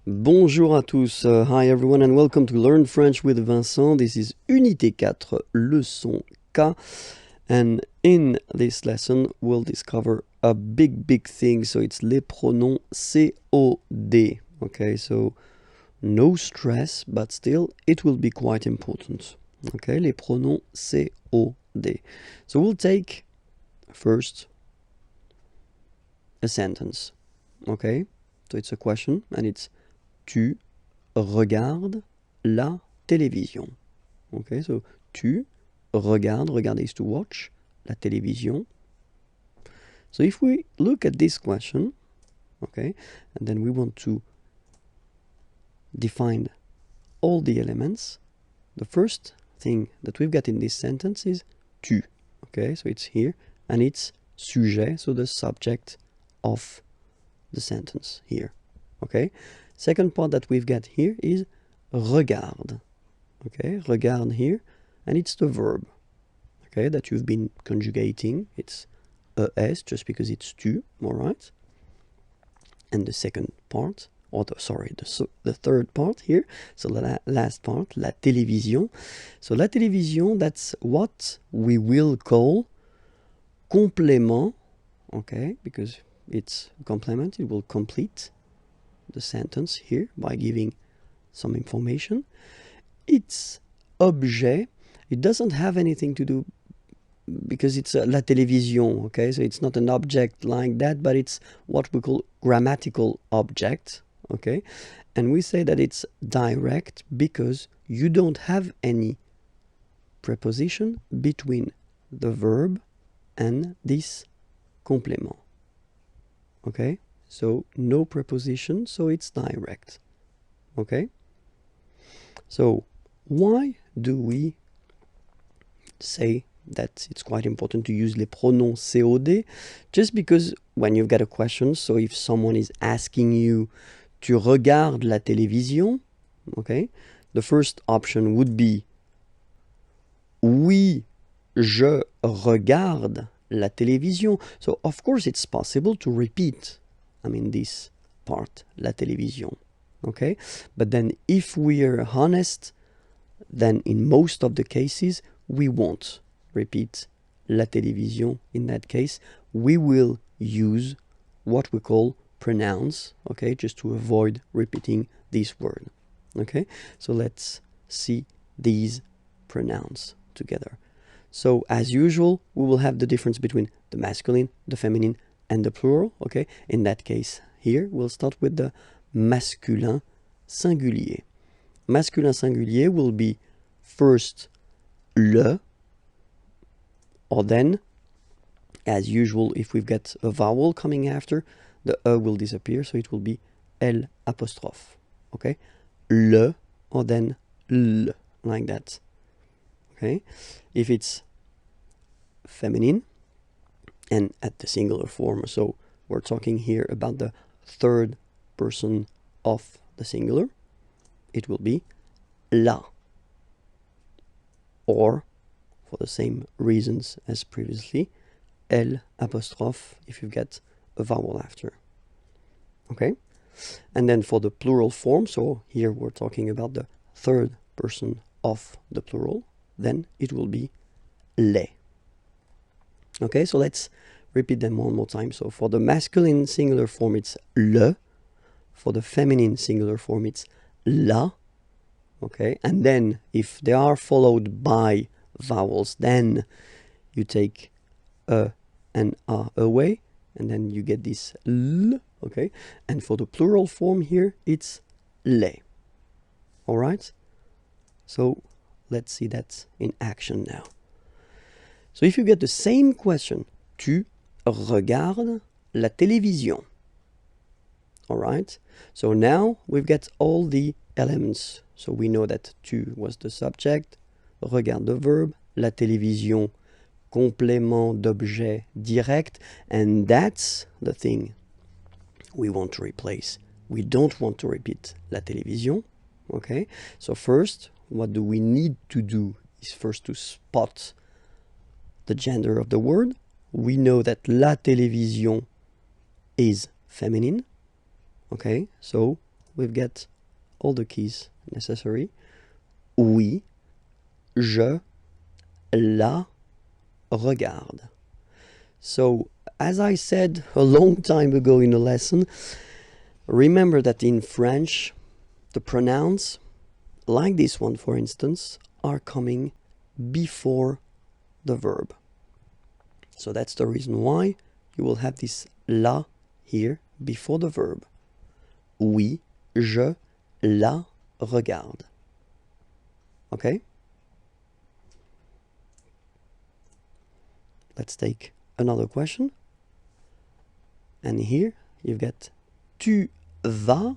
Bonjour à tous, hi everyone and welcome to Learn French with Vincent. This is Unité 4, leçon K, and in this lesson we'll discover a big thing, so it's les pronoms COD. Okay, so no stress, but still it will be quite important. Okay, les pronoms COD. So we'll take first a sentence. Okay, so it's a question and it's tu regardes la télévision. Okay, so tu regardes, regarder is to watch, la télévision. So if we look at this question, okay, and then we want to define all the elements, the first thing that we've got in this sentence is tu. Okay, so it's here, and it's sujet, so the subject of the sentence here. Okay, second part that we've got here is regarde. Okay, regarde here, and it's the verb, okay, that you've been conjugating. It's es just because it's tu, all right? And the second part, or the third part here, so the last part, la télévision. So la télévision, that's what we will call complément, okay, because it's a complement, it will complete the sentence here by giving some information. It's objet, it doesn't have anything to do because it's la télévision, okay, so it's not an object like that, but it's what we call grammatical object, okay, and we say that it's direct because you don't have any preposition between the verb and this complément, okay, so no preposition, so it's direct, okay. So why do we say that it's quite important to use les pronoms COD? Just because when you've got a question, so if someone is asking you, tu regardes la télévision, okay, the first option would be oui, je regarde la télévision. So of course it's possible to repeat, this part, la télévision, okay, but then if we are honest, then in most of the cases we won't repeat la télévision. In that case we will use what we call pronouns, okay, just to avoid repeating this word. Okay, so let's see these pronouns together. So as usual we will have the difference between the masculine, the feminine, and the plural. Okay, in that case here we'll start with the masculin singulier. Masculin singulier will be first le, or then, as usual, if we've got a vowel coming after, the e will disappear, so it will be l apostrophe. Okay, le, or then l, like that. Okay, if it's feminine and at the singular form, so we're talking here about the third person of the singular, it will be la, or for the same reasons as previously, L apostrophe if you've got a vowel after. Okay, and then for the plural form, so here we're talking about the third person of the plural, then it will be les. Okay, so let's repeat them one more time. So for the masculine singular form it's le, for the feminine singular form it's la. Okay, and then if they are followed by vowels, then you take a and a away, and then you get this l. Okay, and for the plural form here it's les. All right, so let's see that in action now. So if you get the same question, tu regardes la télévision. All right, so now we've got all the elements. So we know that tu was the subject, regarde the verb, la télévision, complément d'objet direct, and that's the thing we want to replace. We don't want to repeat la télévision, okay? So first, what do we need to do is first to spot the gender of the word. We know that la télévision is feminine, okay? So we've got all the keys necessary. Oui, je la regarde. So, as I said a long time ago in a lesson, remember that in French, the pronouns, like this one for instance, are coming before the verb. So that's the reason why you will have this la here before the verb. Oui, je la regarde. Okay? Let's take another question. And here you've got tu vas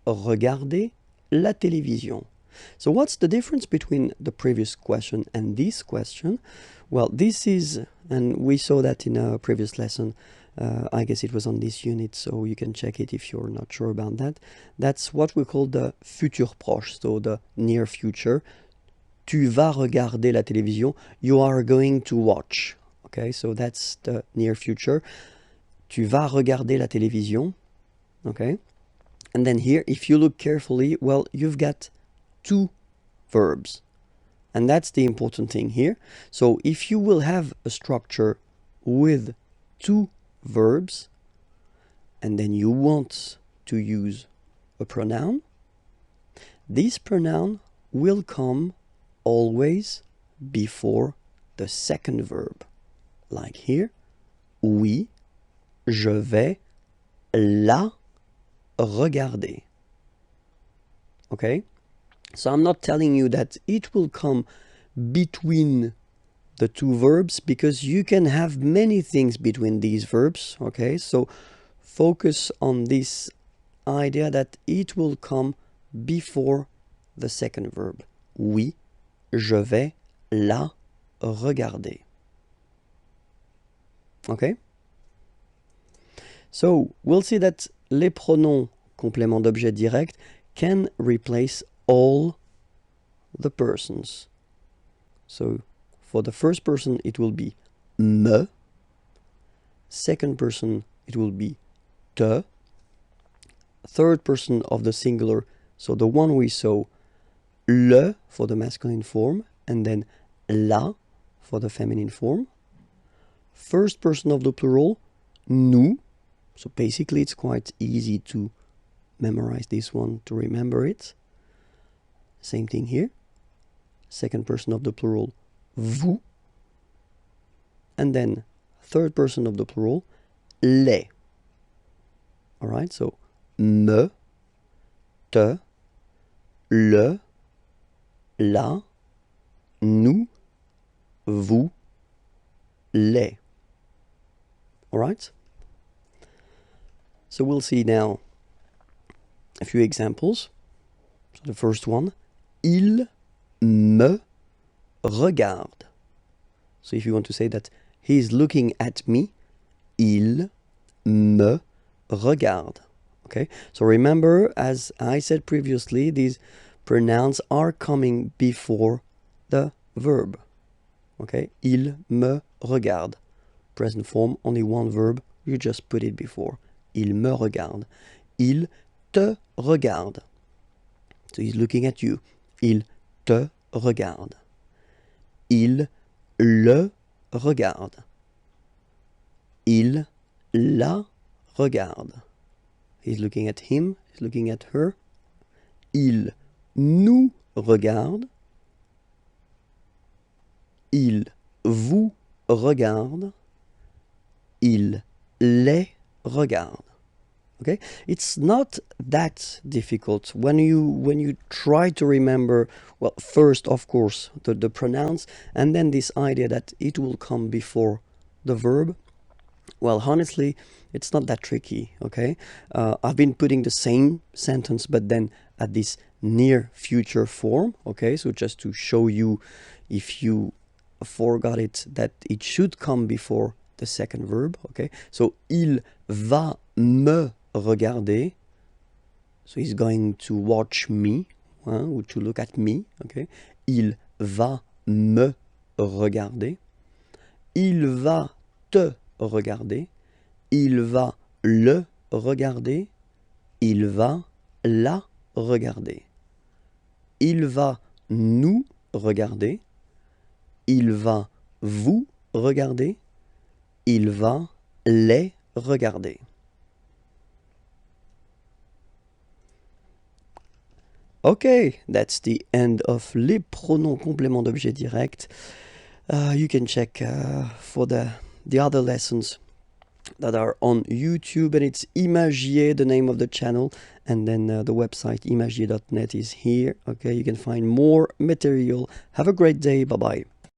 regarder la télévision. So what's the difference between the previous question and this question? Well, this is, and we saw that in a previous lesson, I guess it was on this unit, so you can check it if you're not sure about that. That's what we call the futur proche, so the near future. Tu vas regarder la télévision, you are going to watch. Okay, so that's the near future. Tu vas regarder la télévision. Okay, and then here, if you look carefully, well, you've got two verbs. And that's the important thing here. So if you will have a structure with two verbs, and then you want to use a pronoun, this pronoun will come always before the second verb. Like here, oui, je vais la regarder. Okay? So I'm not telling you that it will come between the two verbs, because you can have many things between these verbs. Okay? So focus on this idea that it will come before the second verb. Oui, je vais la regarder. Okay? So we'll see that les pronoms complément d'objet direct can replace all the persons. So for the first person it will be me, second person it will be te, third person of the singular, so the one we saw, le for the masculine form, and then la for the feminine form. First person of the plural, nous. So basically it's quite easy to memorize this one, to remember it. Same thing here. Second person of the plural, vous. And then third person of the plural, les. Alright, so me, te, le, la, nous, vous, les. Alright? So we'll see now a few examples. So the first one, il me regarde. So if you want to say that he is looking at me, il me regarde. Okay, so remember, as I said previously, these pronouns are coming before the verb. Okay, il me regarde. Present form, only one verb, you just put it before. Il me regarde. Il te regarde. So he's looking at you. Il te regarde. Il le regarde. Il la regarde. He's looking at him, he's looking at her. Il nous regarde. Il vous regarde. Il les regarde. Okay, it's not that difficult when you try to remember, well, first of course the pronouns, and then this idea that it will come before the verb. Well, honestly, it's not that tricky. Okay, I've been putting the same sentence but then at this near future form. Okay, so just to show you, if you forgot it, that it should come before the second verb. Okay, so il va me regarder, so he's going to watch me, or to look at me. Okay, il va me regarder. Il va te regarder. Il va le regarder. Il va la regarder. Il va nous regarder. Il va vous regarder. Il va les regarder. Okay, that's the end of les pronoms compléments d'objet direct. You can check for the other lessons that are on YouTube, and it's Imagier, the name of the channel, and then the website imagier.net is here. Okay, you can find more material. Have a great day. Bye bye.